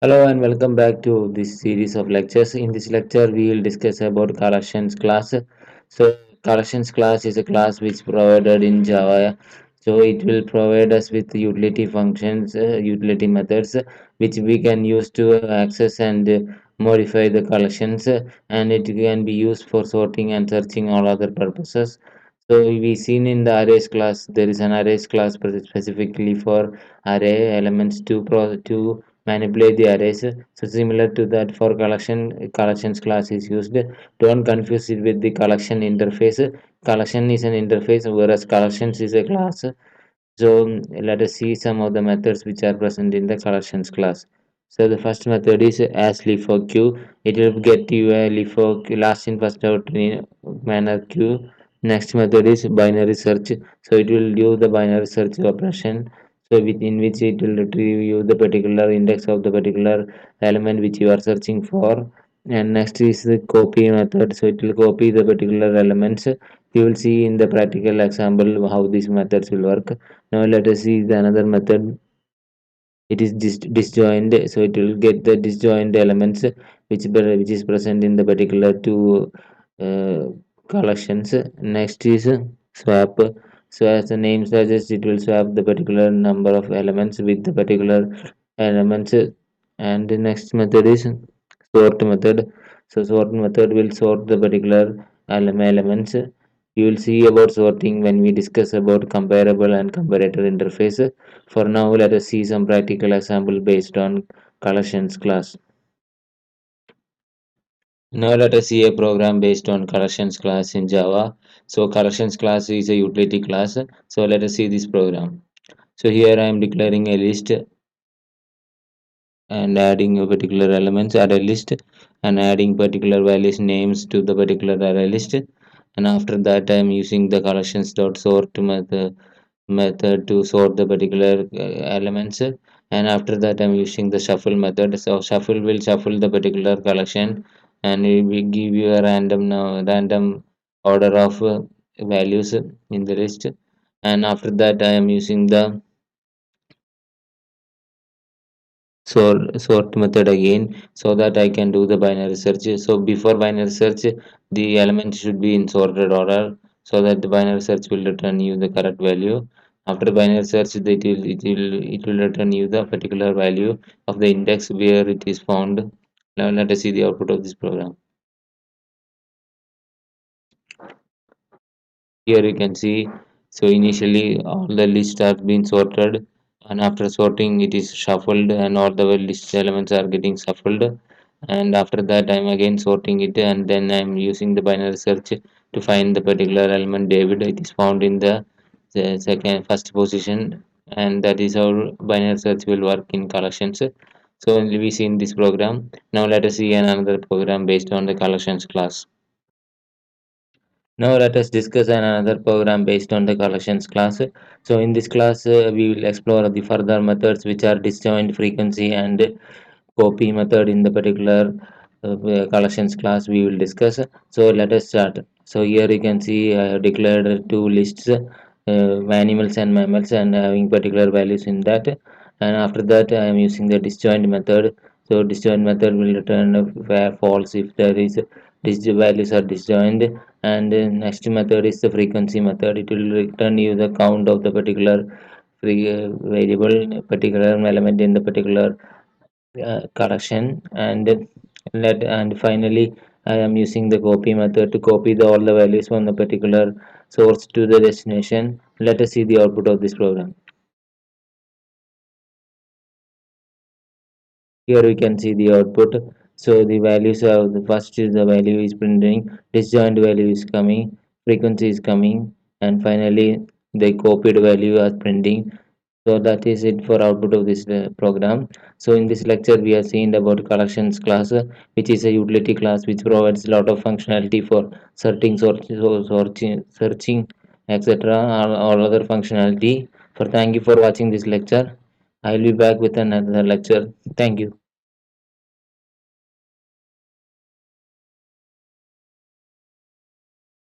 Hello and welcome back to this series of lectures. In this lecture, we will discuss about collections class. So, collections class is a class which provided in Java. So, it will provide us with utility functions, utility methods, which we can use to access and modify the collections, and it can be used for sorting and searching all other purposes. So, we seen in the arrays class, there is an arrays class specifically for array elements to manipulate the arrays. So similar to that for collections class is used. Don't confuse it with the collection interface. Collection is an interface whereas collections is a class. So let us see some of the methods which are present in the collections class. So the first method is as LIFO queue. It will get you a LIFO last in first out in manner queue. Next method is binary search. So it will do the binary search operation. So within which it will retrieve you the particular index of the particular element which you are searching for. And next is the copy method. So it will copy the particular elements. You will see in the practical example how these methods will work. Now let us see the another method. It is disjoint, so it will get the disjoint elements which is present in the particular two uh, collections. Next is swap. So as the name suggests, it will swap the particular number of elements with the particular elements. And the next method is sort method. So sort method will sort the particular elements. You will see about sorting when we discuss about comparable and comparator interface. For now, let us see some practical example based on collections class. Now let us see a program based on collections class in Java. So collections class is a utility class. So let us see this program. So here I am declaring a list and adding a particular elements array list and adding particular values names to the particular array list. And after that I am using the collections dot sort method to sort the particular elements, and after that I'm using the shuffle method. So shuffle will shuffle the particular collection and it will give you a random order of values in the list. And after that I am using the sort method again so that I can do the binary search. So before binary search, the element should be in sorted order so that the binary search will return you the correct value. After binary search, it will return you the particular value of the index where it is found. Now let us see the output of this program. Here you can see, so initially all the lists have been sorted, and after sorting it is shuffled and all the list elements are getting shuffled. And after that I'm again sorting it, and then I'm using the binary search to find the particular element David. It is found in the first position, and that is how binary search will work in collections. So we see in this program. Now let us see another program based on the collections class. Now let us discuss another program based on the collections class. So in this class, we will explore the further methods which are disjoint frequency and copy method in the particular collections class we will discuss. So let us start. So here you can see I have declared two lists, animals and mammals, and having particular values in that. And after that I am using the disjoint method. So disjoint method will return false if there is values are disjoint. And next method is the frequency method. It will return you the count of the particular variable, particular element in the particular collection. And finally I am using the copy method to copy all the values from the particular source to the destination. Let us see the output of this program. Here we can see the output. So the values of the first is the value is printing, disjoint value is coming, frequency is coming, and finally the copied value is printing. So that is it for output of this program. So in this lecture we have seen about collections class, which is a utility class which provides a lot of functionality for searching, etc. All other functionality. For thank you for watching this lecture. I will be back with another lecture. Thank you.